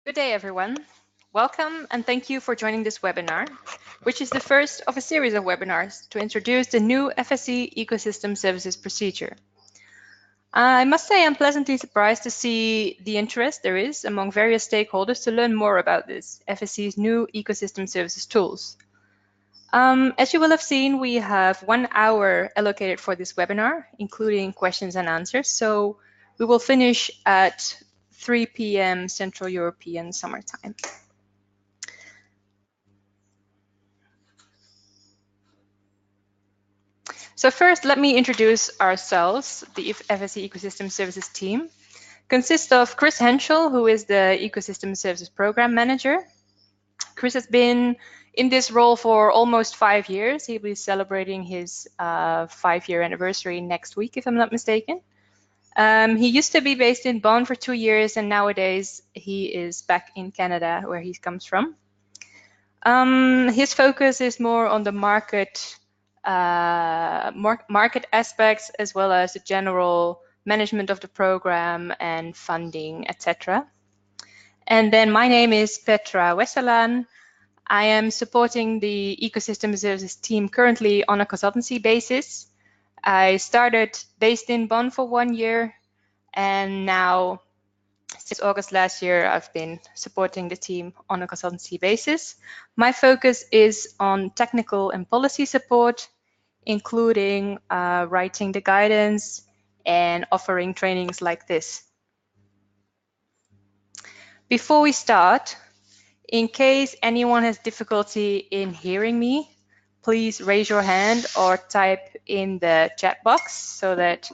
Good day, everyone. Welcome and thank you for joining this webinar, which is the first of a series of webinars to introduce the new FSC Ecosystem Services Procedure. I must say I'm pleasantly surprised to see the interest there is among various stakeholders to learn more about this FSC's new ecosystem services tools. As you will have seen, we have 1 hour allocated for this webinar, including questions and answers. So we will finish at 3 p.m. Central European Summer Time. So first, let me introduce ourselves. The FSC Ecosystem Services team consists of Chris Henschel, who is the Ecosystem Services Program Manager. Chris has been in this role for almost 5 years. He'll be celebrating his 5-year anniversary next week, if I'm not mistaken. He used to be based in Bonn for 2 years, and nowadays he is back in Canada, where he comes from. His focus is more on the market aspects, as well as the general management of the program and funding, etc. And then my name is Petra Westerlaan. I am supporting the Ecosystem Services team currently on a consultancy basis. I started based in Bonn for 1 year, and now since August last year, I've been supporting the team on a consultancy basis. My focus is on technical and policy support, including writing the guidance and offering trainings like this. Before we start, in case anyone has difficulty in hearing me, please raise your hand or type in the chat box so that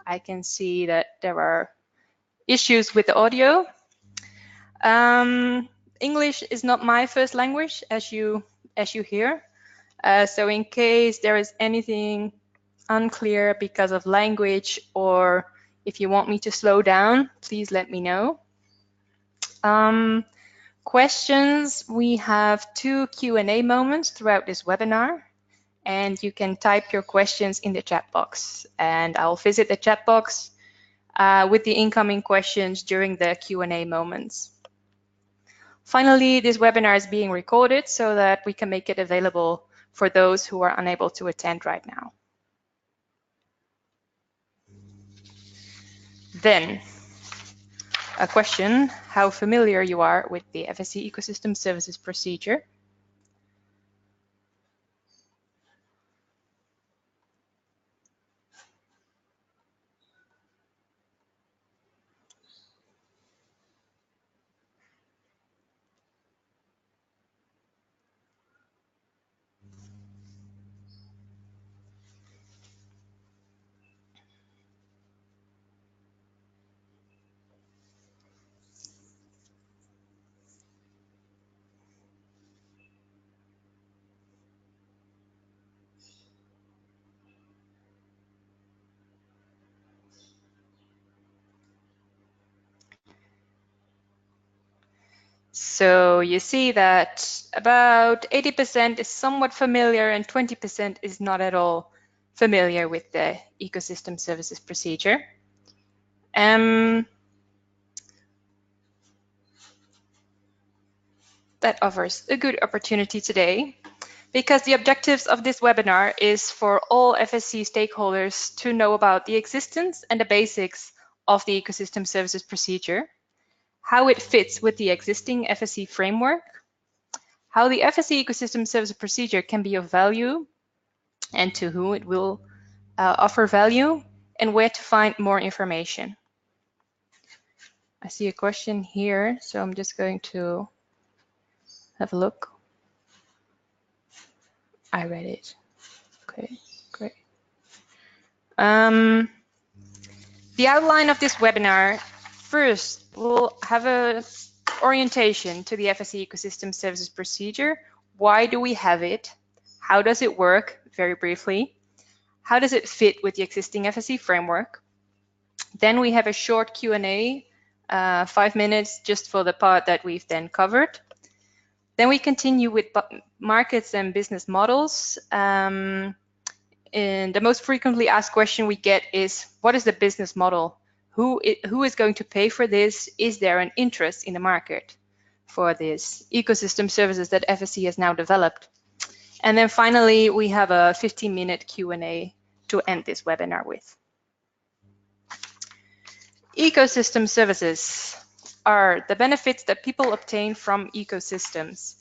I can see that there are issues with the audio. English is not my first language, as you hear. So in case there is anything unclear because of language, or if you want me to slow down, please let me know. Questions, we have 2 Q&A moments throughout this webinar, and you can type your questions in the chat box, and I'll visit the chat box with the incoming questions during the Q&A moments. Finally, this webinar is being recorded so that we can make it available for those who are unable to attend right now. Then, a question, how familiar you are with the FSC Ecosystem Services Procedure. So you see that about 80% is somewhat familiar and 20% is not at all familiar with the Ecosystem Services Procedure. That offers a good opportunity today, because the objectives of this webinar is for all FSC stakeholders to know about the existence and the basics of the Ecosystem Services Procedure, how it fits with the existing FSC framework, how the FSC Ecosystem Services Procedure can be of value and to whom it will offer value, and where to find more information. I see a question here, so I'm just going to have a look. I read it. Okay, great. The outline of this webinar, first, we'll have an orientation to the FSC Ecosystem Services Procedure. Why do we have it? How does it work? Very briefly. How does it fit with the existing FSC framework? Then we have a short Q&A, 5 minutes just for the part that we've then covered. Then we continue with markets and business models. And the most frequently asked question we get is, what is the business model? Who is going to pay for this? Is there an interest in the market? for these ecosystem services that FSC has now developed. And then finally, we have a 15-minute Q&A to end this webinar with. Ecosystem services are the benefits that people obtain from ecosystems.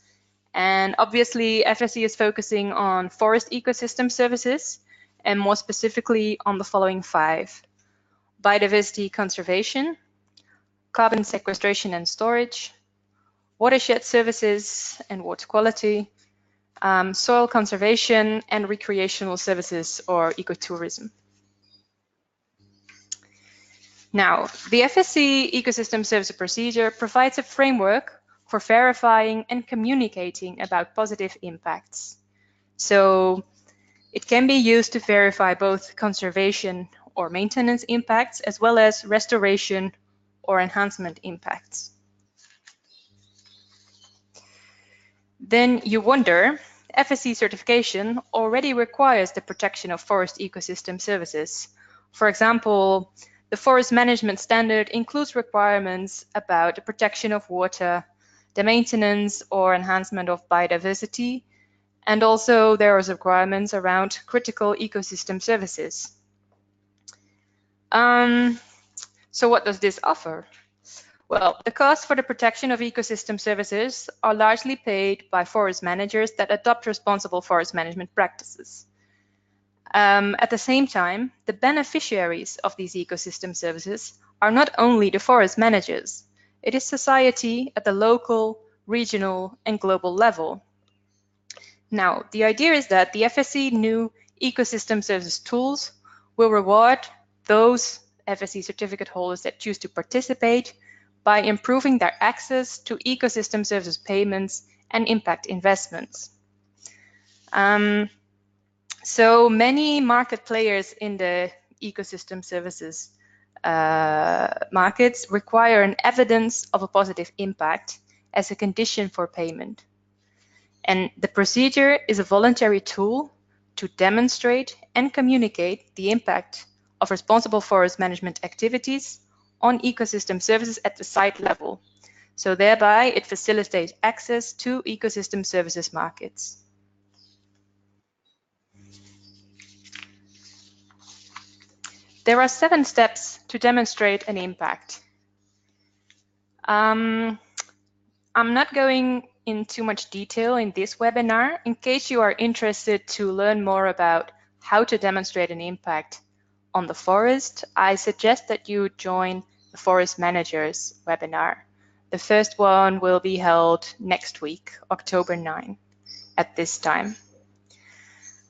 And obviously, FSC is focusing on forest ecosystem services, and more specifically on the following 5: biodiversity conservation, carbon sequestration and storage, watershed services and water quality, soil conservation, and recreational services or ecotourism. Now, the FSC Ecosystem Services Procedure provides a framework for verifying and communicating about positive impacts. So it can be used to verify both conservation or maintenance impacts, as well as restoration or enhancement impacts. Then you wonder, FSC certification already requires the protection of forest ecosystem services. For example, the forest management standard includes requirements about the protection of water, the maintenance or enhancement of biodiversity, and also there are requirements around critical ecosystem services. So what does this offer? Well, the costs for the protection of ecosystem services are largely paid by forest managers that adopt responsible forest management practices. At the same time, the beneficiaries of these ecosystem services are not only the forest managers, it is society at the local, regional, and global level. Now, the idea is that the FSC new ecosystem services tools will reward those FSC certificate holders that choose to participate by improving their access to ecosystem services payments and impact investments. So many market players in the ecosystem services markets require an evidence of a positive impact as a condition for payment. And the procedure is a voluntary tool to demonstrate and communicate the impact of responsible forest management activities on ecosystem services at the site level. So thereby it facilitates access to ecosystem services markets. There are 7 steps to demonstrate an impact. I'm not going in too much detail in this webinar. In case you are interested to learn more about how to demonstrate an impact on the forest, I suggest that you join the Forest Managers webinar. The first one will be held next week, October 9, at this time.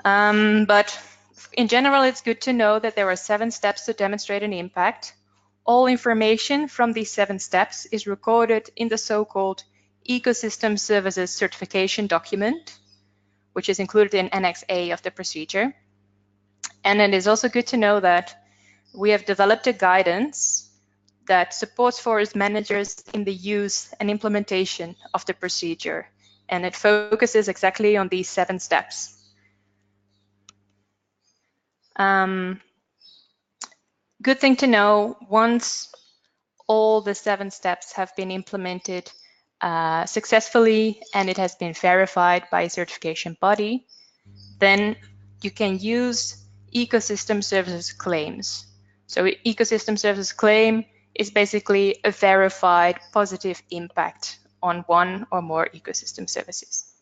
But in general, it's good to know that there are 7 steps to demonstrate an impact. All information from these 7 steps is recorded in the so-called Ecosystem Services Certification document, which is included in Annex A of the procedure. And it is also good to know that we have developed a guidance that supports forest managers in the use and implementation of the procedure, and it focuses exactly on these 7 steps. Good thing to know, once all the 7 steps have been implemented successfully and it has been verified by a certification body, then you can use ecosystem services claims. So ecosystem services claim is basically a verified positive impact on one or more ecosystem services.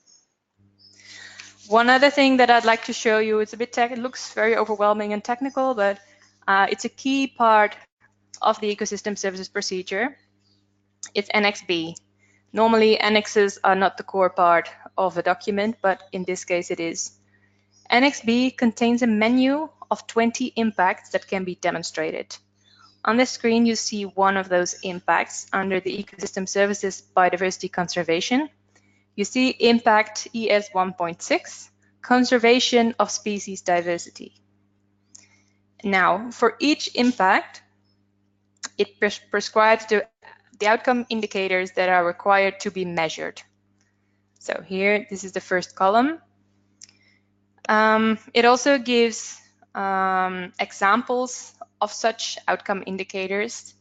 One other thing that I'd like to show you, it looks very overwhelming and technical, but it's a key part of the ecosystem services procedure. It's Annex B. Normally, annexes are not the core part of a document, but in this case it is. Annex B contains a menu of 20 impacts that can be demonstrated. On the screen, you see one of those impacts under the Ecosystem Services Biodiversity Conservation. You see Impact ES 1.6, Conservation of Species Diversity. Now, for each impact, it prescribes the outcome indicators that are required to be measured. So here, this is the first column. It also gives examples of such outcome indicators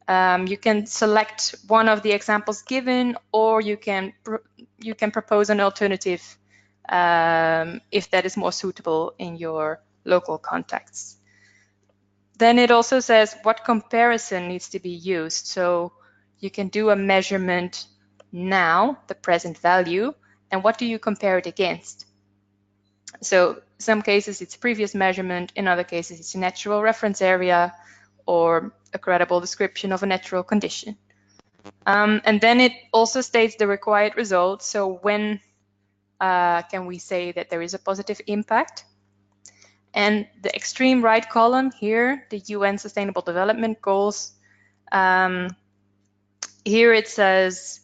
You can select one of the examples given, or you can propose an alternative if that is more suitable in your local context. Then it also says what comparison needs to be used. So you can do a measurement now, the present value, and what do you compare it against? So some cases it's previous measurement, in other cases it's a natural reference area or a credible description of a natural condition. And then it also states the required results. So when can we say that there is a positive impact? And the extreme right column here, the UN Sustainable Development Goals, here it says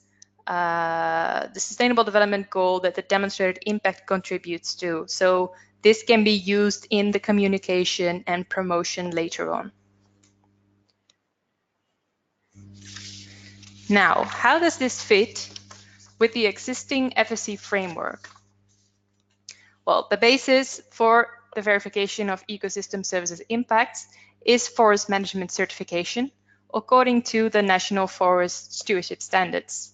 the Sustainable Development Goal that the demonstrated impact contributes to. So this can be used in the communication and promotion later on. Now, how does this fit with the existing FSC framework? Well, the basis for the verification of ecosystem services impacts is forest management certification according to the National Forest Stewardship Standards.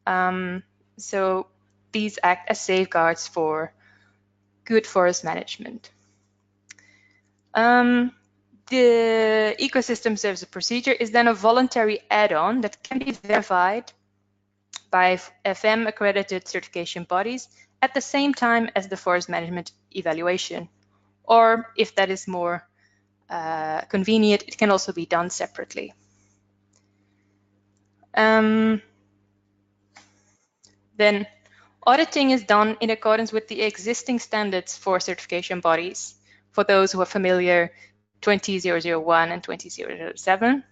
So these act as safeguards for good forest management. The ecosystem services procedure is then a voluntary add-on that can be verified by FM accredited certification bodies at the same time as the forest management evaluation. Or if that is more convenient, it can also be done separately. Then auditing is done in accordance with the existing standards for certification bodies. For those who are familiar, 20001 and 20007.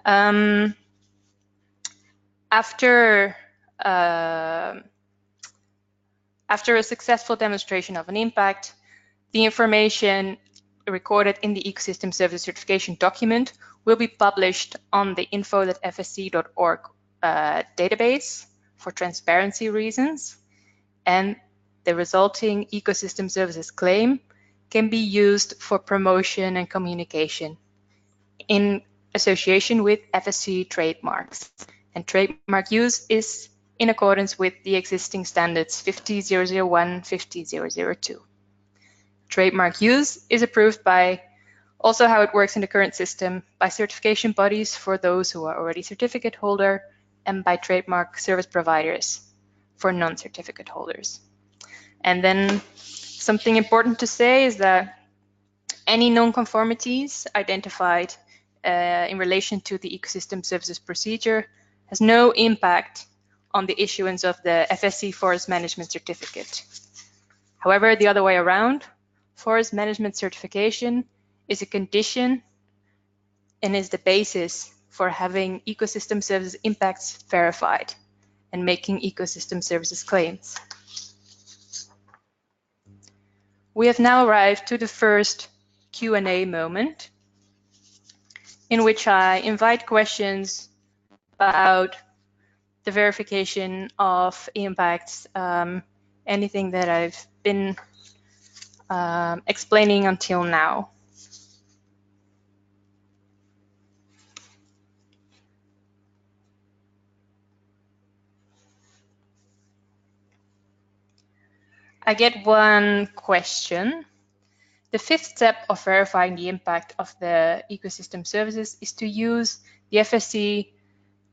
After a successful demonstration of an impact, the information recorded in the Ecosystem Service Certification document will be published on the info.fsc.org database for transparency reasons, and the resulting ecosystem services claim can be used for promotion and communication in association with FSC trademarks. And trademark use is in accordance with the existing standards 50001, 50002. Trademark use is approved by also how it works in the current system by certification bodies for those who are already certificate holder and by trademark service providers for non-certificate holders. And then something important to say is that any non-conformities identified in relation to the ecosystem services procedure has no impact on the issuance of the FSC Forest Management Certificate. However, the other way around, forest management certification is a condition and is the basis for having ecosystem services impacts verified and making ecosystem services claims. We have now arrived to the first Q&A moment, in which I invite questions about the verification of impacts, anything that I've been explaining until now. I get one question. The fifth step of verifying the impact of the ecosystem services is to use the FSC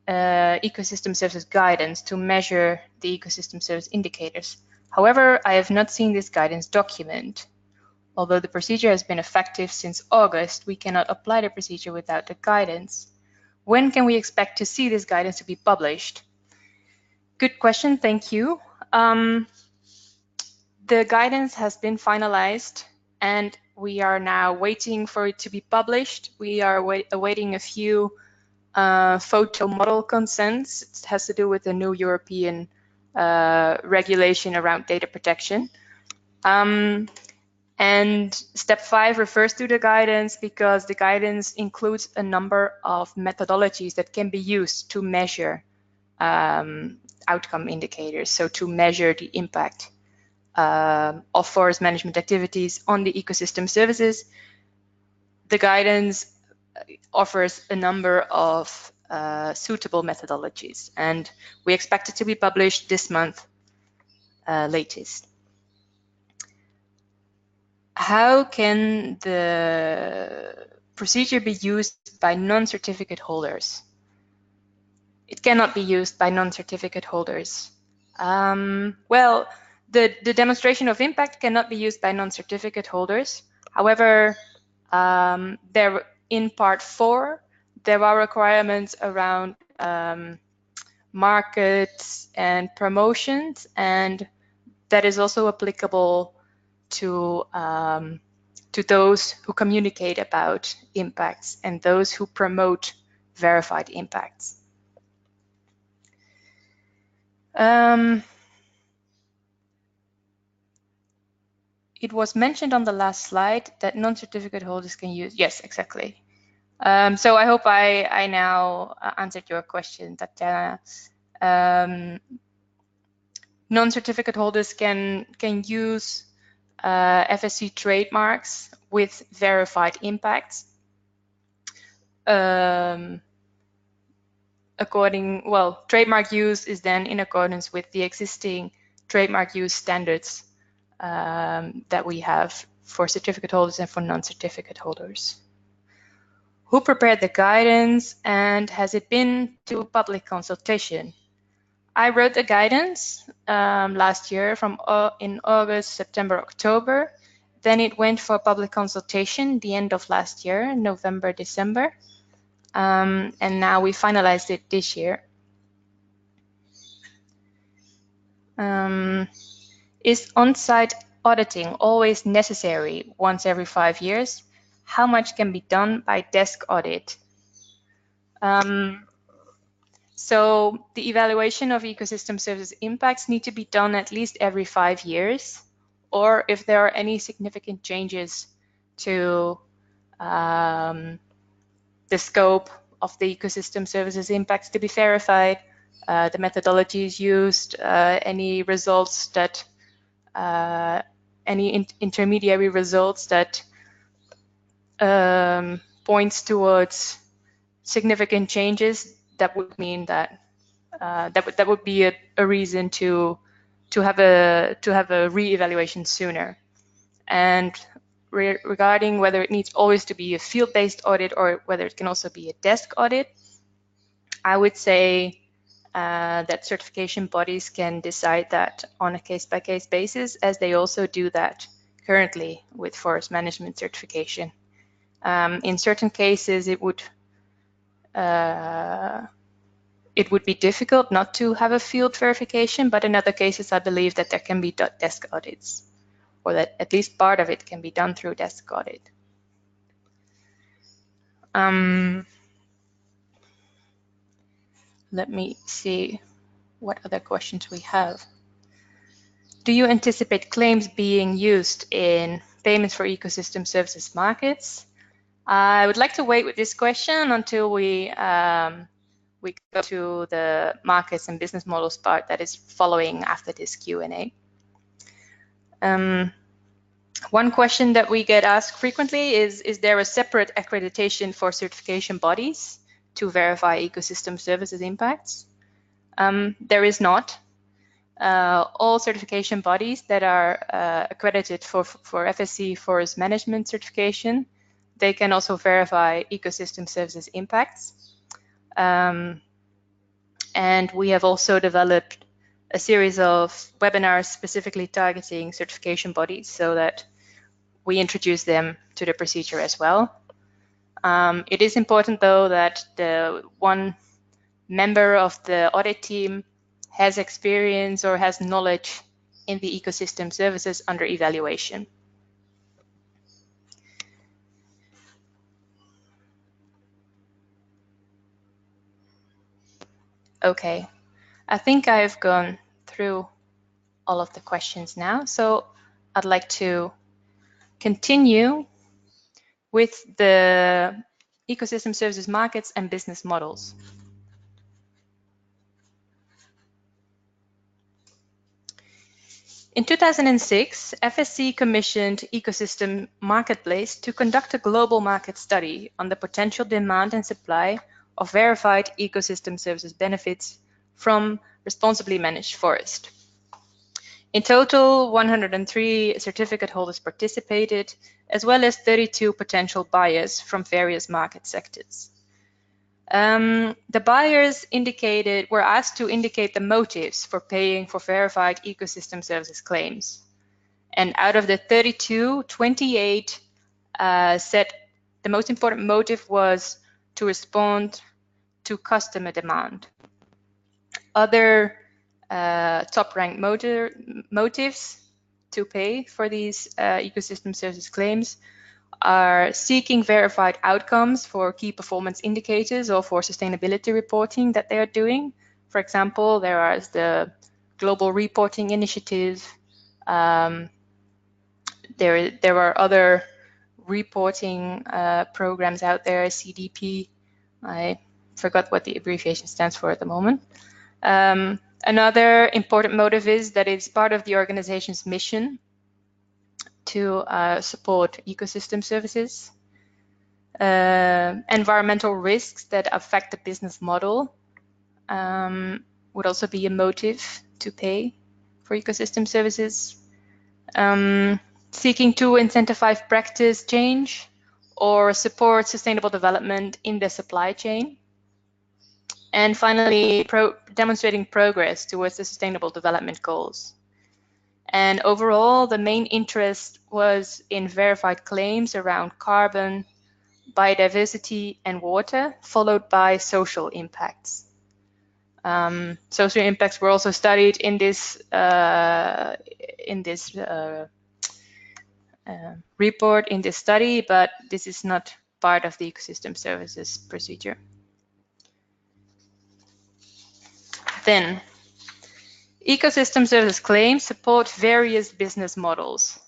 ecosystem services guidance to measure the ecosystem service indicators. However, I have not seen this guidance document. Although the procedure has been effective since August, we cannot apply the procedure without the guidance. When can we expect to see this guidance to be published? Good question, thank you. The guidance has been finalized and we are now waiting for it to be published. We are awaiting a few photo model consents. It has to do with the new European regulation around data protection. And step 5 refers to the guidance because the guidance includes a number of methodologies that can be used to measure outcome indicators, so to measure the impact of forest management activities on the ecosystem services. The guidance offers a number of suitable methodologies, and we expect it to be published this month latest. How can the procedure be used by non-certificate holders? It cannot be used by non-certificate holders. Well, the demonstration of impact cannot be used by non-certificate holders. However, there in part 4, there are requirements around markets and promotions, and that is also applicable to those who communicate about impacts and those who promote verified impacts. It was mentioned on the last slide that non-certificate holders can use, yes, exactly. So I hope I now answered your question, Tatjana. Non-certificate holders can use FSC trademarks with verified impacts. Trademark use is then in accordance with the existing trademark use standards that we have for certificate holders and for non-certificate holders. Who prepared the guidance, and has it been to public consultation? I wrote the guidance last year in August, September, October. Then it went for public consultation the end of last year, November, December. And now we finalized it this year. Is on-site auditing always necessary once every 5 years? How much can be done by desk audit? So the evaluation of ecosystem services impacts need to be done at least every 5 years, or if there are any significant changes to the scope of the ecosystem services impacts to be verified, the methodologies used, any results that any intermediary results that points towards significant changes, that would mean that that would be a reason to have a re-evaluation sooner. And regarding whether it needs always to be a field-based audit or whether it can also be a desk audit, I would say that certification bodies can decide that on a case-by-case basis, as they also do that currently with forest management certification. In certain cases, it would be difficult not to have a field verification, but in other cases, I believe that there can be desk audits, or that at least part of it can be done through desk audit. Let me see what other questions we have. Do you anticipate claims being used in payments for ecosystem services markets? I would like to wait with this question until we go to the markets and business models part that is following after this Q&A. One question that we get asked frequently is there a separate accreditation for certification bodies to verify ecosystem services impacts? There is not. All certification bodies that are accredited for FSC forest management certification, they can also verify ecosystem services impacts. And we have also developed a series of webinars specifically targeting certification bodies so that we introduce them to the procedure as well. It is important, though, that the one member of the audit team has experience or has knowledge in the ecosystem services under evaluation. Okay, I think I've gone through all of the questions now, so I'd like to continue with the ecosystem services markets and business models. In 2006, FSC commissioned Ecosystem Marketplace to conduct a global market study on the potential demand and supply of verified ecosystem services benefits from responsibly managed forest. In total, 103 certificate holders participated, as well as 32 potential buyers from various market sectors. The buyers were asked to indicate the motives for paying for verified ecosystem services claims. And out of the 32, 28 said the most important motive was to respond to customer demand. Other top-ranked motives to pay for these ecosystem services claims are seeking verified outcomes for key performance indicators or for sustainability reporting that they are doing. For example, there is the Global Reporting Initiative. There are other reporting programs out there, CDP. I forgot what the abbreviation stands for at the moment. Another important motive is that it's part of the organization's mission to support ecosystem services. Environmental risks that affect the business model would also be a motive to pay for ecosystem services. Seeking to incentivize practice change or support sustainable development in the supply chain. And finally, demonstrating progress towards the Sustainable Development Goals. And overall, the main interest was in verified claims around carbon, biodiversity, and water, followed by social impacts. Social impacts were also studied in this report, in this study, but this is not part of the ecosystem services procedure. Then, ecosystem service claims support various business models.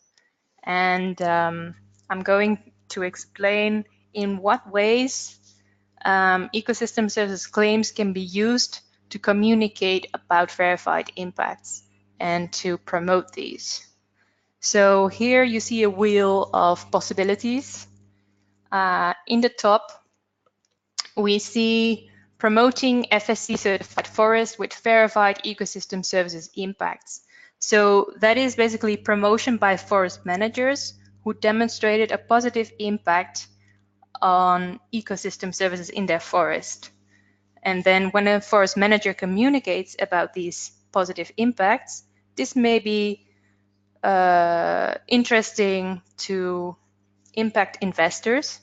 And I'm going to explain in what ways ecosystem services claims can be used to communicate about verified impacts and to promote these. So here you see a wheel of possibilities. In the top, we see promoting FSC certified forests with verified ecosystem services impacts. So that is basically promotion by forest managers who demonstrated a positive impact on ecosystem services in their forest. And then when a forest manager communicates about these positive impacts, this may be interesting to impact investors.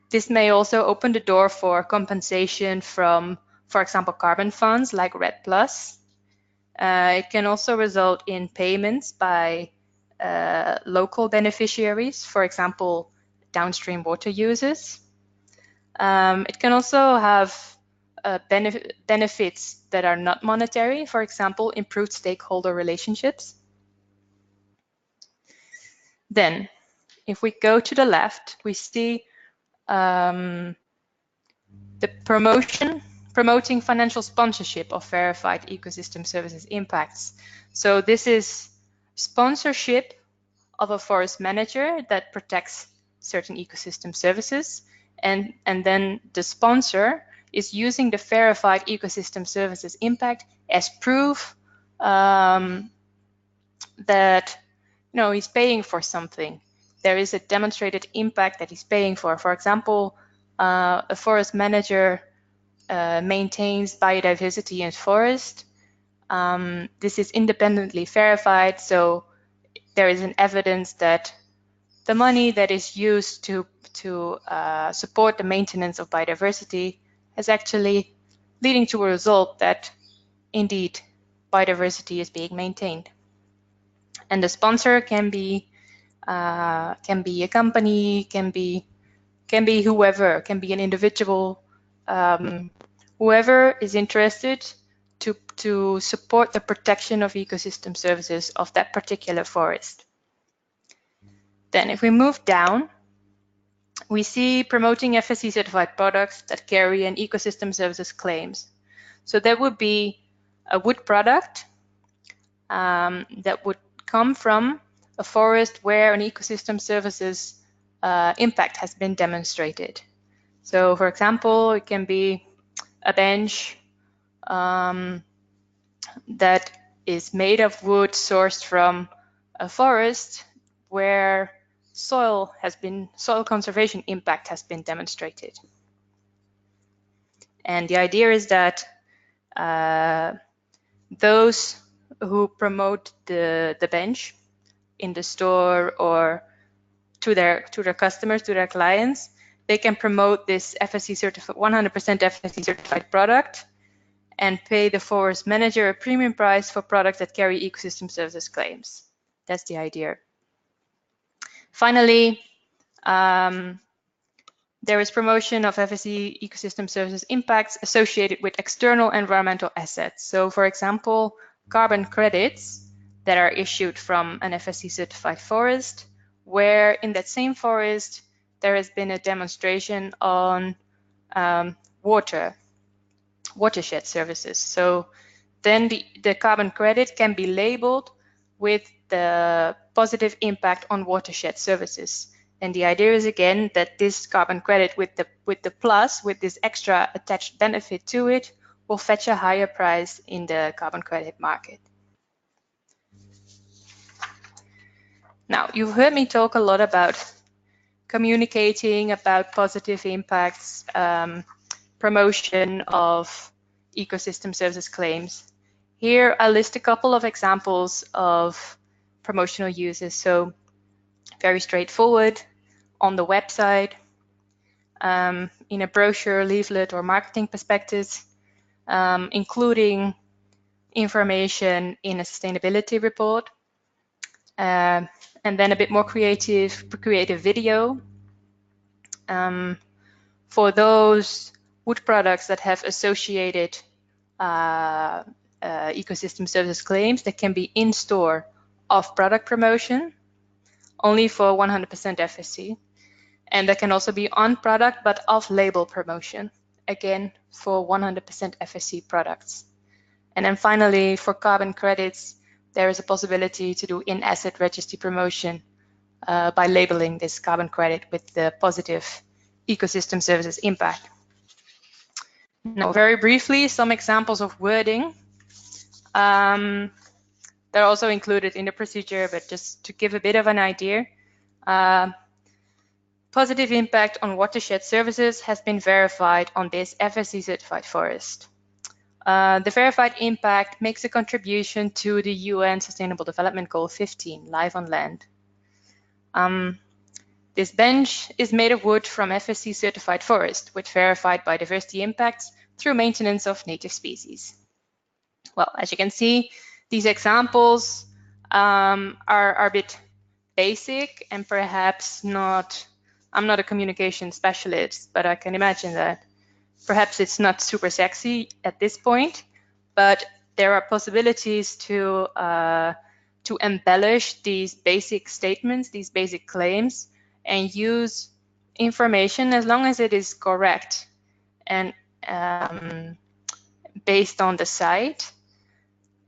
This may also open the door for compensation from, for example, carbon funds like REDD+. It can also result in payments by local beneficiaries, for example, downstream water users. It can also have benefits that are not monetary, for example, improved stakeholder relationships. Then, if we go to the left, we see the promoting financial sponsorship of verified ecosystem services impacts. So this is sponsorship of a forest manager that protects certain ecosystem services, and then the sponsor is using the verified ecosystem services impact as proof that he's paying for something. There is a demonstrated impact that he's paying for. For example, a forest manager maintains biodiversity in forest. This is independently verified, so there is an evidence that the money that is used to support the maintenance of biodiversity is actually leading to a result that indeed biodiversity is being maintained. And the sponsor can be a company, can be whoever, can be an individual, whoever is interested to support the protection of ecosystem services of that particular forest. Then if we move down, we see promoting FSC certified products that carry an ecosystem services claims. So that would be a wood product that would come from a forest where an ecosystem services impact has been demonstrated. So, for example, it can be a bench that is made of wood sourced from a forest where soil conservation impact has been demonstrated. And the idea is that those who promote the bench in the store or to their customers, to their clients, they can promote this FSC certified 100% FSC certified product and pay the forest manager a premium price for products that carry ecosystem services claims. That's the idea. Finally, there is promotion of FSC ecosystem services impacts associated with external environmental assets. So, for example, carbon credits that are issued from an FSC certified forest, where in that same forest there has been a demonstration on watershed services. So then the carbon credit can be labeled with the positive impact on watershed services. And the idea is again that this carbon credit with this extra attached benefit to it will fetch a higher price in the carbon credit market. Now, you've heard me talk a lot about communicating about positive impacts, promotion of ecosystem services claims. Here I list a couple of examples of promotional uses. So very straightforward on the website, in a brochure, leaflet, or marketing prospectus, including information in a sustainability report, and then a bit more creative video. For those wood products that have associated ecosystem services claims, that can be in-store off-product promotion, only for 100% FSC. And that can also be on-product but off-label promotion, again, for 100% FSC products. And then finally, for carbon credits, there is a possibility to do in-asset registry promotion by labeling this carbon credit with the positive ecosystem services impact. Now, very briefly, some examples of wording. They're also included in the procedure, but just to give a bit of an idea. Positive impact on watershed services has been verified on this FSC certified forest. The verified impact makes a contribution to the UN Sustainable Development Goal 15, life on land. This bench is made of wood from FSC certified forest with verified biodiversity impacts through maintenance of native species. Well, as you can see, these examples are a bit basic and perhaps not, I'm not a communication specialist, but I can imagine that perhaps it's not super sexy at this point, but there are possibilities to embellish these basic statements, these basic claims, and use information as long as it is correct and based on the site.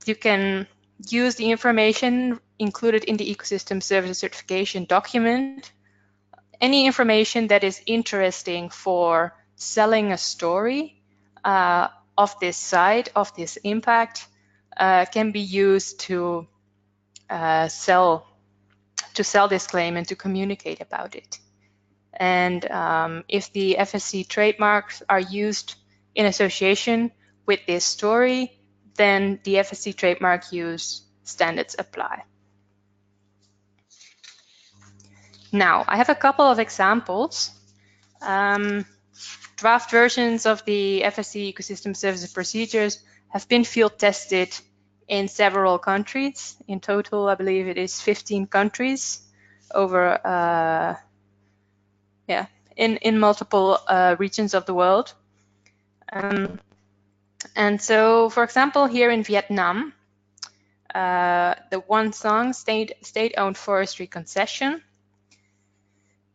You can use the information included in the ecosystem services certification document. Any information that is interesting for selling a story of this site, of this impact, can be used to sell this claim and to communicate about it. And if the FSC trademarks are used in association with this story, then the FSC trademark use standards apply. Now, I have a couple of examples. Draft versions of the FSC ecosystem services procedures have been field tested in several countries. In total, I believe it is 15 countries over, in multiple regions of the world. And so, for example, here in Vietnam, the One Song state-owned forestry concession,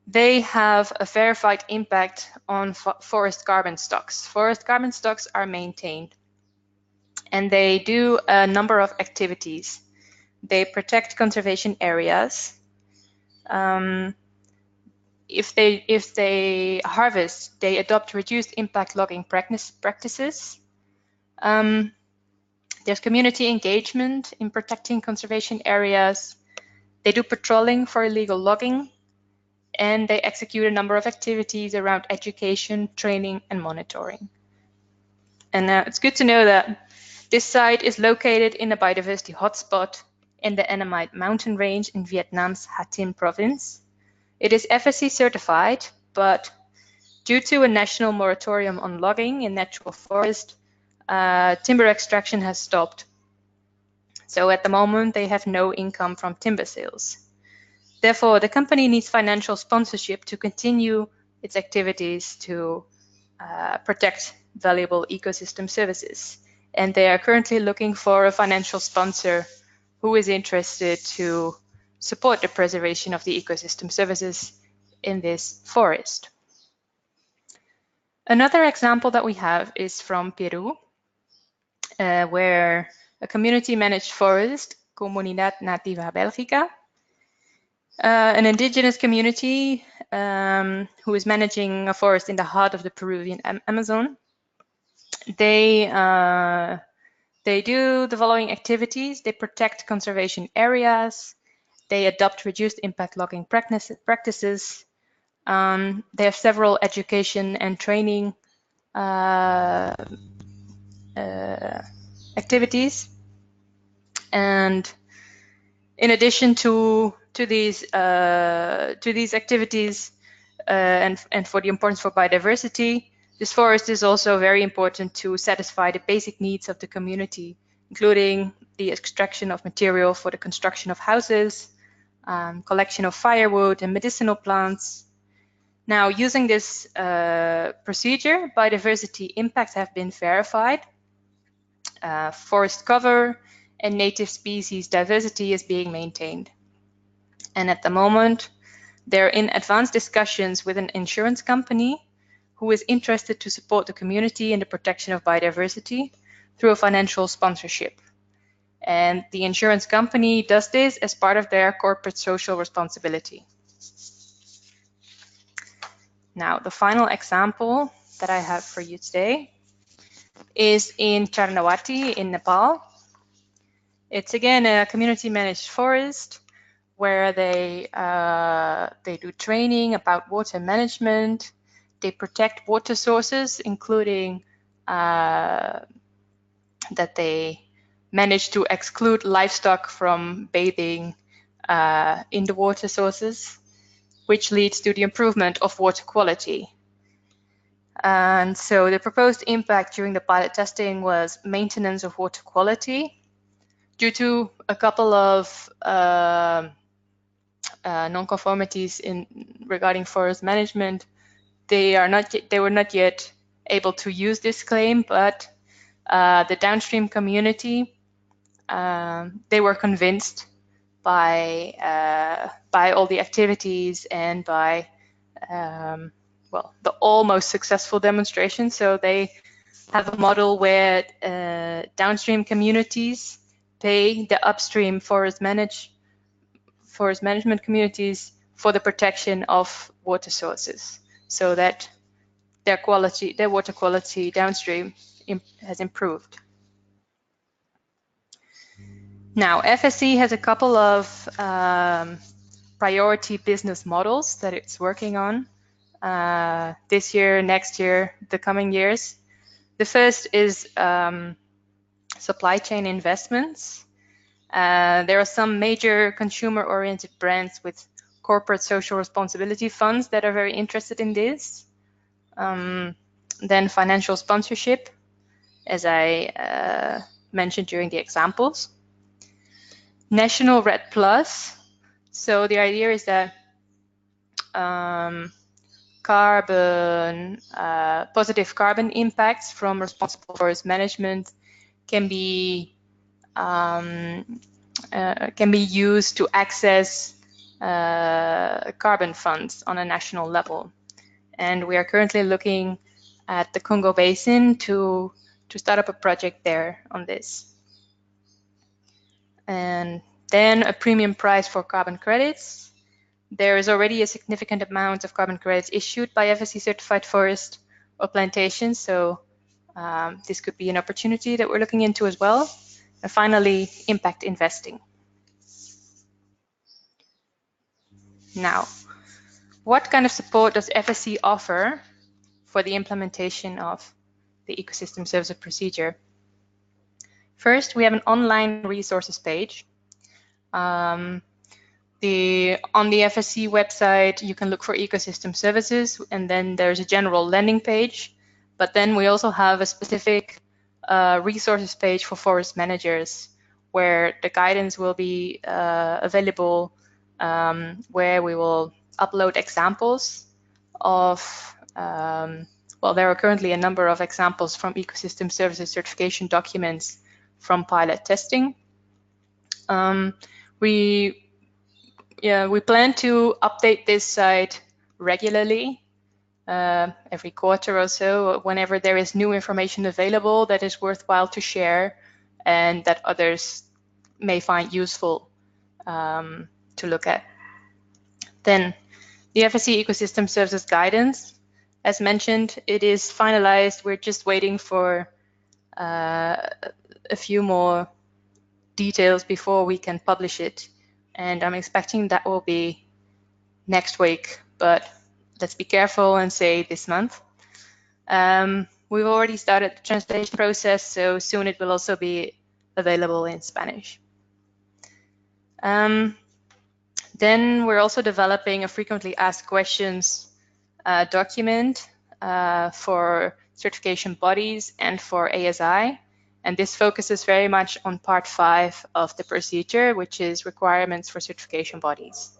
they have a verified impact on forest carbon stocks. Forest carbon stocks are maintained, and they do a number of activities. They protect conservation areas. If they harvest, they adopt reduced impact logging practices. There's community engagement in protecting conservation areas. They do patrolling for illegal logging, and they execute a number of activities around education, training, and monitoring. And it's good to know that this site is located in a biodiversity hotspot in the Annamite mountain range in Vietnam's Ha Tinh province. It is FSC certified, but due to a national moratorium on logging in natural forest, timber extraction has stopped. So at the moment, they have no income from timber sales. Therefore, the company needs financial sponsorship to continue its activities to protect valuable ecosystem services. And they are currently looking for a financial sponsor who is interested to support the preservation of the ecosystem services in this forest. Another example that we have is from Peru, where a community-managed forest, Comunidad Nativa Belgica, an indigenous community who is managing a forest in the heart of the Peruvian Amazon. They do the following activities. They protect conservation areas. They adopt reduced impact logging practices. They have several education and training activities. And in addition to these activities and for the importance for biodiversity, this forest is also very important to satisfy the basic needs of the community, including the extraction of material for the construction of houses, collection of firewood and medicinal plants. Now, using this procedure, biodiversity impacts have been verified. Forest cover and native species diversity is being maintained. And at the moment, they're in advanced discussions with an insurance company who is interested to support the community in the protection of biodiversity through a financial sponsorship. And the insurance company does this as part of their corporate social responsibility. Now, the final example that I have for you today is in Charnawati in Nepal. It's again a community-managed forest where they do training about water management. They protect water sources, including that they manage to exclude livestock from bathing in the water sources, which leads to the improvement of water quality. And so the proposed impact during the pilot testing was maintenance of water quality. Due to a couple of non-conformities regarding forest management, they were not yet able to use this claim, but the downstream community, they were convinced by all the activities and by the almost successful demonstration. So they have a model where downstream communities pay the upstream forest management communities for the protection of water sources, so that their water quality downstream has improved. Now, FSC has a couple of priority business models that it's working on this year, next year, the coming years. The first is supply chain investments. There are some major consumer-oriented brands with corporate social responsibility funds that are very interested in this. Then financial sponsorship, as I mentioned during the examples. National Red Plus. So the idea is that positive carbon impacts from responsible forest management can be used to access carbon funds on a national level. And we are currently looking at the Congo Basin to start up a project there on this. And Then a premium price for carbon credits. There is already a significant amount of carbon credits issued by FSC certified forest or plantations, so this could be an opportunity that we're looking into as well. And finally, impact investing. Now, what kind of support does FSC offer for the implementation of the ecosystem services procedure? First, we have an online resources page. On the FSC website, you can look for ecosystem services, and then there's a general landing page. But then we also have a specific resources page for forest managers, where the guidance will be available, where we will upload examples of, well, there are currently a number of examples from ecosystem services certification documents from pilot testing. We plan to update this site regularly, every quarter or so, whenever there is new information available that is worthwhile to share and that others may find useful to look at. Then the FSC Ecosystem Services Guidance, as mentioned, it is finalized. We're just waiting for a few more details before we can publish it. And I'm expecting that will be next week, but let's be careful and say this month. We've already started the translation process, so soon it will also be available in Spanish. Then we're also developing a frequently asked questions document for certification bodies and for ASI. And this focuses very much on part 5 of the procedure, which is requirements for certification bodies.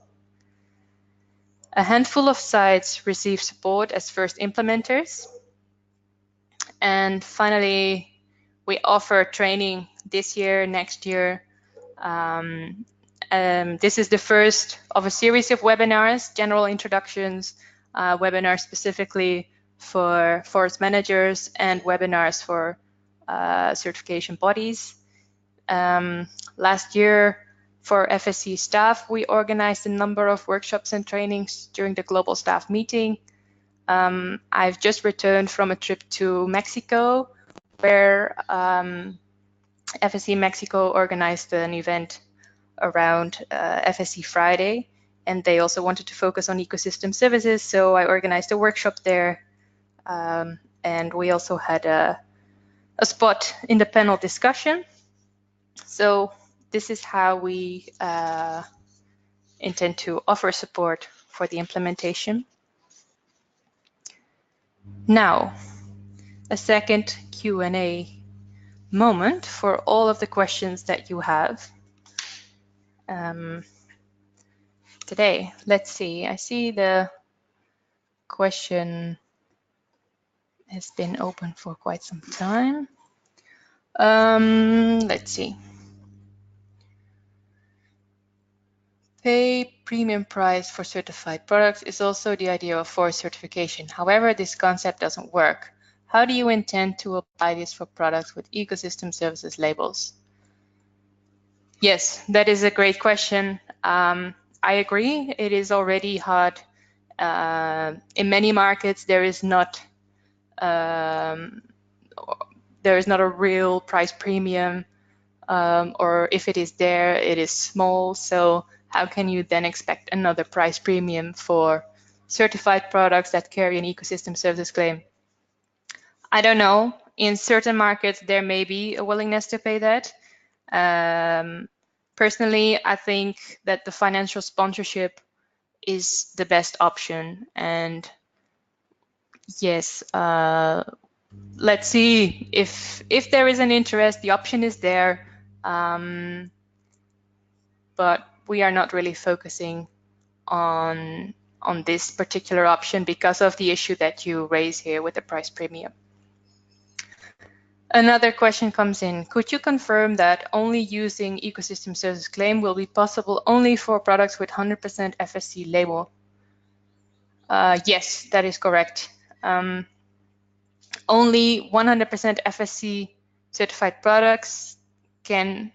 A handful of sites receive support as first implementers. And finally, we offer training this year, next year. This is the first of a series of webinars, general introductions, webinars specifically for forest managers, and webinars for certification bodies. Last year, for FSC staff, we organized a number of workshops and trainings during the global staff meeting. I've just returned from a trip to Mexico, where FSC Mexico organized an event around FSC Friday, and they also wanted to focus on ecosystem services, so I organized a workshop there, and we also had a spot in the panel discussion. So this is how we intend to offer support for the implementation. Now, a second Q&A moment for all of the questions that you have today. Let's see, I see the question has been open for quite some time. Let's see. Pay premium price for certified products is also the idea of forest certification. However, this concept doesn't work. How do you intend to apply this for products with ecosystem services labels? Yes, that is a great question. I agree, it is already hard. In many markets, there is not a real price premium, or if it is there, it is small. So how can you then expect another price premium for certified products that carry an ecosystem services claim? I don't know. In certain markets, there may be a willingness to pay that. Personally, I think that the financial sponsorship is the best option. And yes, let's see if there is an interest. The option is there, but we are not really focusing on this particular option because of the issue that you raise here with the price premium. Another question comes in. Could you confirm that only using ecosystem services claim will be possible only for products with 100% FSC label? Yes, that is correct. Only 100% FSC certified products can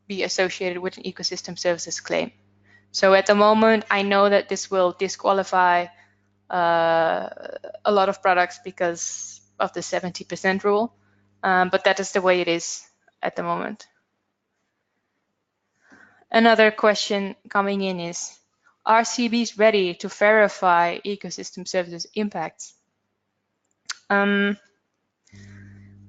be associated with an ecosystem services claim. So at the moment, I know that this will disqualify a lot of products because of the 70% rule, but that is the way it is at the moment. Another question coming in is, are CBs ready to verify ecosystem services impacts?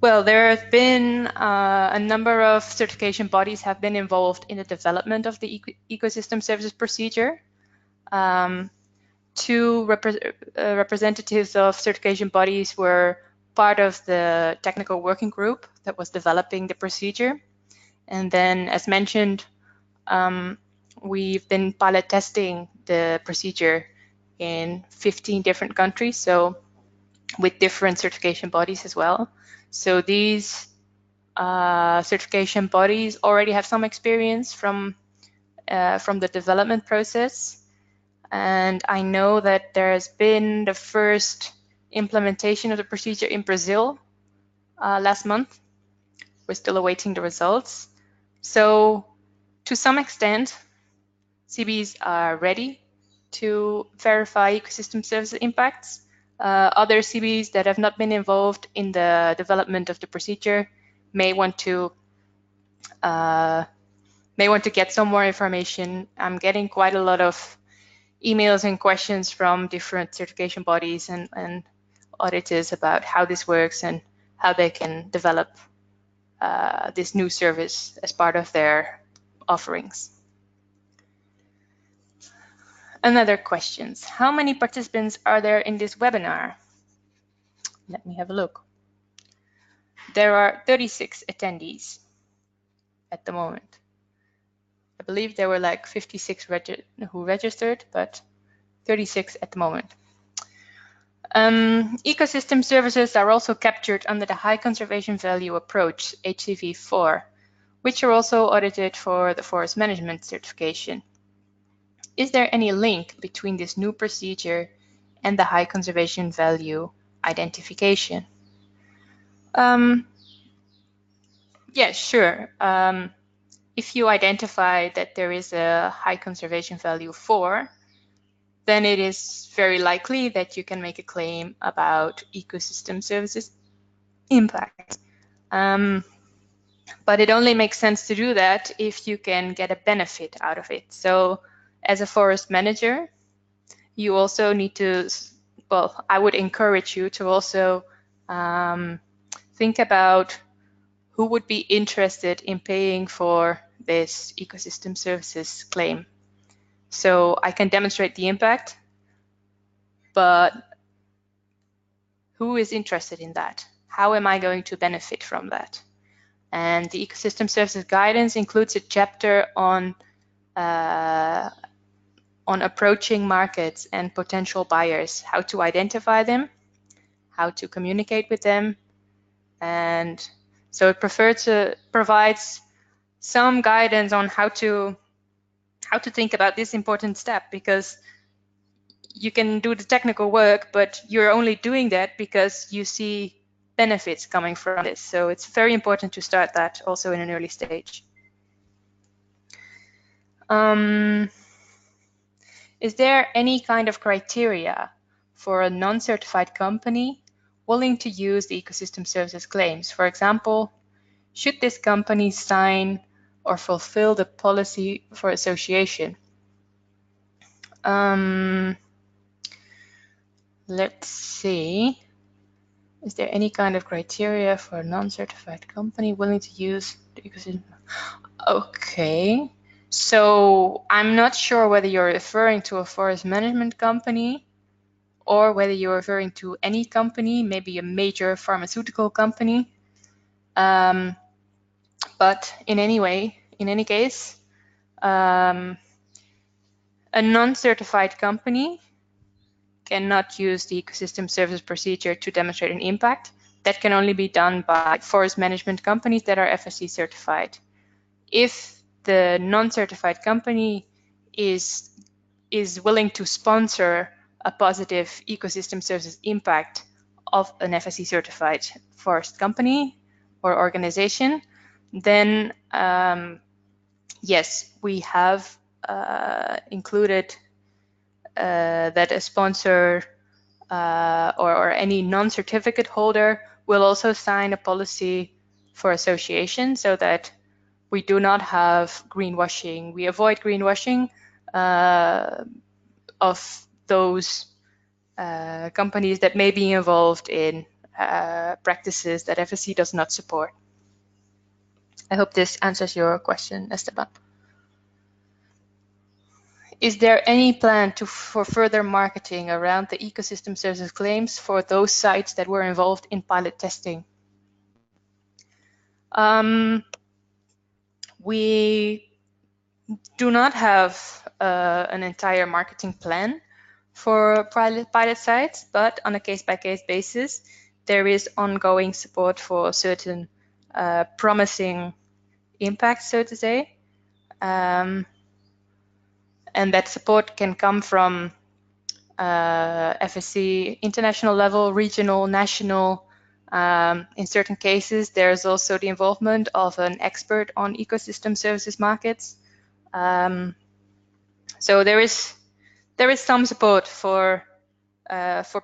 Well, there have been a number of certification bodies have been involved in the development of the ecosystem services procedure. Two representatives of certification bodies were part of the technical working group that was developing the procedure. And then, as mentioned, we've been pilot testing the procedure in 15 different countries, so with different certification bodies as well. So these certification bodies already have some experience from the development process. And I know that there has been the first implementation of the procedure in Brazil last month. We're still awaiting the results. So to some extent, CBs are ready to verify ecosystem service impacts. Other CBs that have not been involved in the development of the procedure may want to get some more information. I'm getting quite a lot of emails and questions from different certification bodies and auditors about how this works and how they can develop this new service as part of their offerings. Another questions. How many participants are there in this webinar? Let me have a look. There are 36 attendees at the moment. I believe there were like 56 who registered, but 36 at the moment. Ecosystem services are also captured under the High Conservation Value Approach, HCV4, which are also audited for the forest management certification. Is there any link between this new procedure and the High Conservation Value identification? Yeah, sure. If you identify that there is a High Conservation Value 4, then it is very likely that you can make a claim about ecosystem services impact. But it only makes sense to do that if you can get a benefit out of it. So as a forest manager, you also need to, well, I would encourage you to also think about who would be interested in paying for this ecosystem services claim. So I can demonstrate the impact, but who is interested in that? How am I going to benefit from that? And the ecosystem services guidance includes a chapter on approaching markets and potential buyers, how to identify them, how to communicate with them. And so it provides some guidance on how to think about this important step, because you can do the technical work, but you're only doing that because you see benefits coming from this. So it's very important to start that also in an early stage. Is there any kind of criteria for a non-certified company willing to use the ecosystem services claims? For example, should this company sign or fulfill the policy for association? Let's see. Is there any kind of criteria for a non-certified company willing to use the ecosystem? Okay. So I'm not sure whether you're referring to a forest management company or whether you're referring to any company, maybe a major pharmaceutical company. But in any case, a non-certified company cannot use the ecosystem service procedure to demonstrate an impact. That can only be done by forest management companies that are FSC certified. If the non-certified company is willing to sponsor a positive ecosystem services impact of an FSC certified forest company or organization, then yes, we have included that a sponsor or any non-certificate holder will also sign a policy for association so that we do not have greenwashing. We avoid greenwashing of those companies that may be involved in practices that FSC does not support. I hope this answers your question, Esteban. Is there any plan for further marketing around the ecosystem services claims for those sites that were involved in pilot testing? We do not have an entire marketing plan for pilot sites, but on a case-by-case basis, there is ongoing support for certain promising impacts, so to say. And that support can come from FSC international level, regional, national. In certain cases, there's also the involvement of an expert on ecosystem services markets. So there is some support for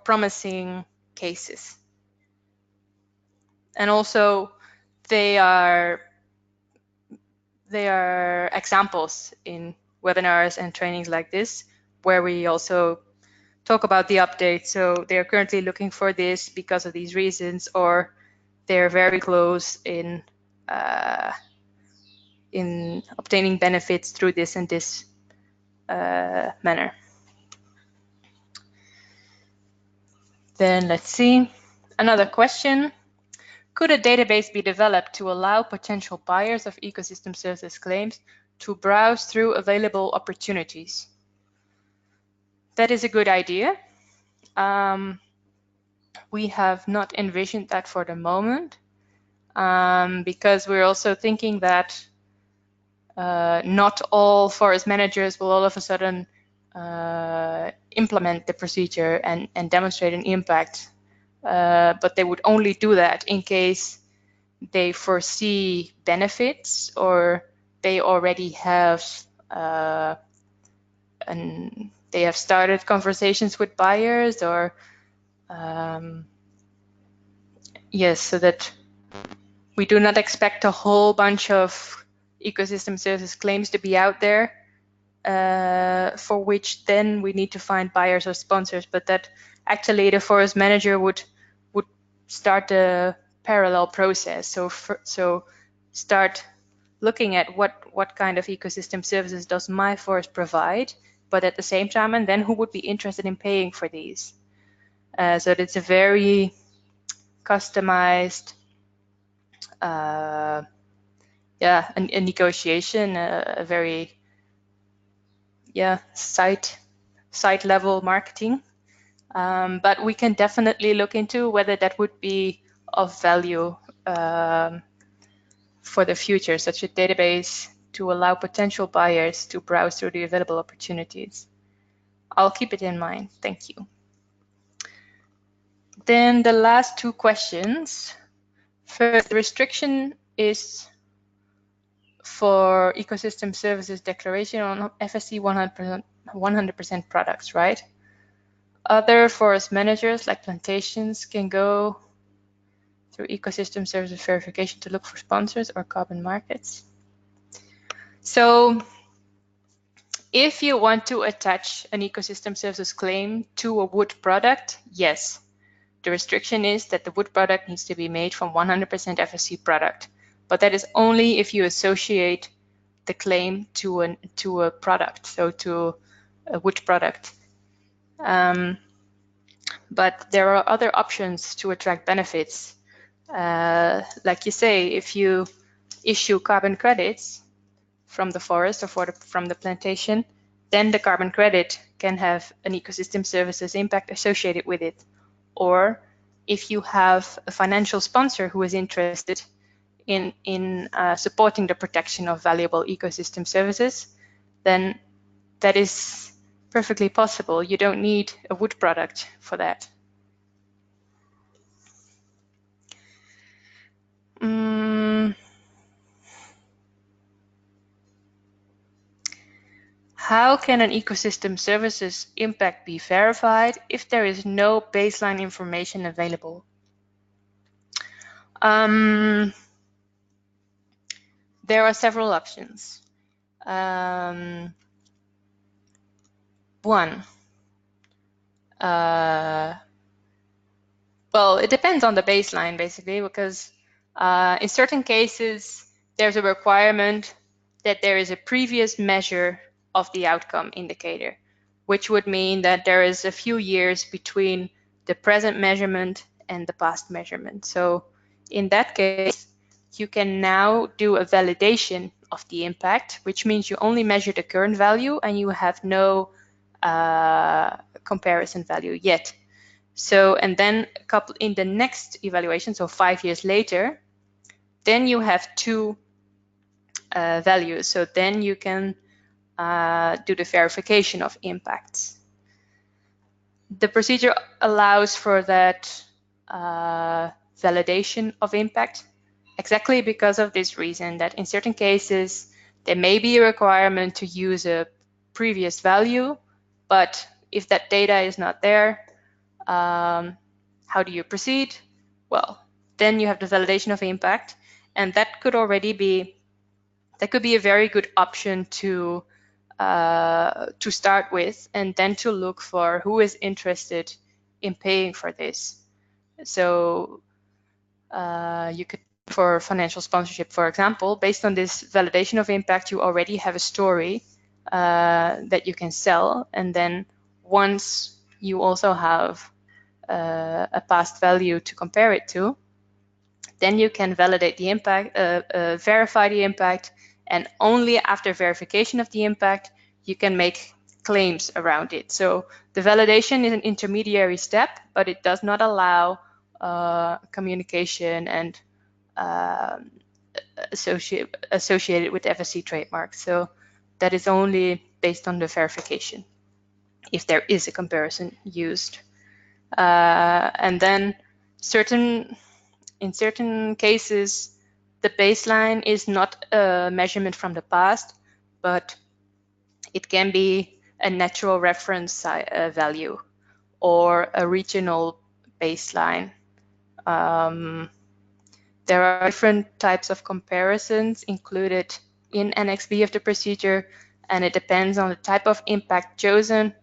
promising cases, and also they are examples in webinars and trainings like this, where we also talk about the update. So they're currently looking for this because of these reasons, or they're very close in obtaining benefits through this and this manner. Then let's see, another question. Could a database be developed to allow potential buyers of ecosystem services claims to browse through available opportunities? That is a good idea. We have not envisioned that for the moment, because we're also thinking that not all forest managers will all of a sudden implement the procedure and demonstrate an impact, but they would only do that in case they foresee benefits or they already have they have started conversations with buyers, or yes, so that we do not expect a whole bunch of ecosystem services claims to be out there for which then we need to find buyers or sponsors, but that actually the forest manager would start a parallel process. So start looking at what kind of ecosystem services does my forest provide, but at the same time, and then who would be interested in paying for these. So it's a very customized, a negotiation, a very site level marketing. But we can definitely look into whether that would be of value for the future, such a database to allow potential buyers to browse through the available opportunities. I'll keep it in mind. Thank you. Then the last two questions. First, the restriction is for ecosystem services declaration on FSC 100% products, right? Other forest managers like plantations can go through ecosystem services verification to look for sponsors or carbon markets. So if you want to attach an ecosystem services claim to a wood product, yes. The restriction is that the wood product needs to be made from 100% FSC product, but that is only if you associate the claim to a product, so to a wood product. But there are other options to attract benefits. Like you say, if you issue carbon credits from the forest or from the plantation, then the carbon credit can have an ecosystem services impact associated with it. Or if you have a financial sponsor who is interested in supporting the protection of valuable ecosystem services, then that is perfectly possible. You don't need a wood product for that. How can an ecosystem services impact be verified if there is no baseline information available? There are several options. One, well, it depends on the baseline, basically, because in certain cases, there's a requirement that there is a previous measure of the outcome indicator, which would mean that there is a few years between the present measurement and the past measurement. So in that case, you can now do a validation of the impact, which means you only measure the current value and you have no comparison value yet. So, and then in the next evaluation, so 5 years later, then you have two values. So then you can do the verification of impacts. The procedure allows for that validation of impact exactly because of this reason, that in certain cases, there may be a requirement to use a previous value, but if that data is not there, how do you proceed? Well, then you have the validation of impact, and that could be a very good option to start with, and then to look for who is interested in paying for this. So you could, for financial sponsorship, for example, based on this validation of impact, you already have a story that you can sell, and then once you also have a past value to compare it to, then you can validate the impact, verify the impact, and only after verification of the impact, you can make claims around it. So the validation is an intermediary step, but it does not allow communication and associated with FSC trademarks. So that is only based on the verification, if there is a comparison used. And then in certain cases, the baseline is not a measurement from the past, but it can be a natural reference value or a regional baseline. There are different types of comparisons included in Annex B of the procedure, and it depends on the type of impact chosen,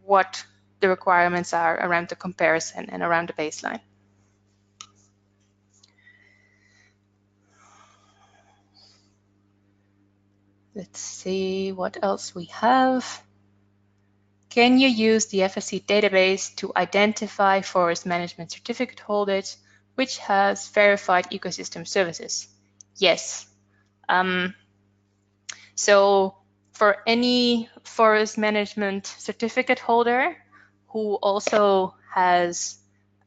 what the requirements are around the comparison and around the baseline. Let's see what else we have. Can you use the FSC database to identify forest management certificate holders which has verified ecosystem services? Yes. So for any forest management certificate holder who also has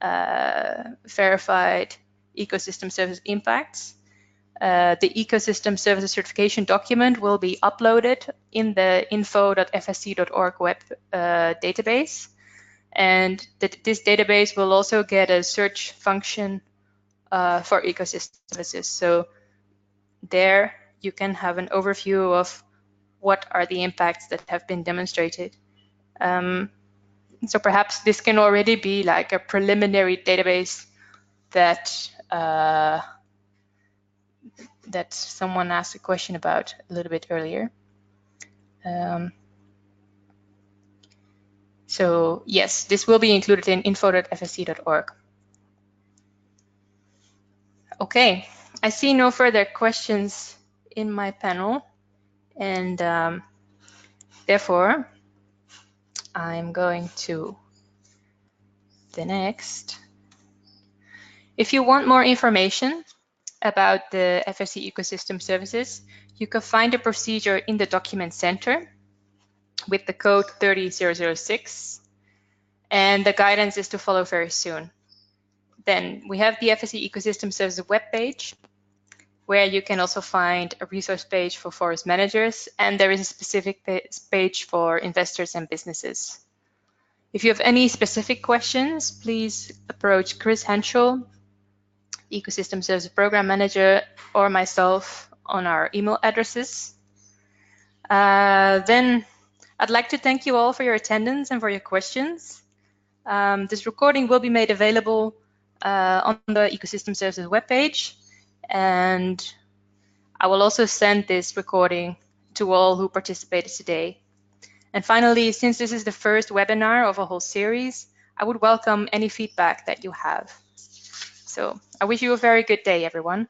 verified ecosystem service impacts, the ecosystem services certification document will be uploaded in the info.fsc.org web database. And this database will also get a search function for ecosystem services. So there you can have an overview of what are the impacts that have been demonstrated. So perhaps this can already be like a preliminary database that that someone asked a question about a little bit earlier. So yes, this will be included in info.fsc.org. Okay, I see no further questions in my panel, and therefore I'm going to the next. If you want more information about the FSC ecosystem services, you can find the procedure in the document center with the code 30-006, and the guidance is to follow very soon. Then we have the FSC ecosystem services webpage, where you can also find a resource page for forest managers, and there is a specific page for investors and businesses. If you have any specific questions, please approach Chris Henschel, Ecosystem Services Program Manager, or myself on our email addresses. Then I'd like to thank you all for your attendance and for your questions. This recording will be made available on the Ecosystem Services webpage, and I will also send this recording to all who participated today. And finally, since this is the first webinar of a whole series, I would welcome any feedback that you have. So I wish you a very good day, everyone.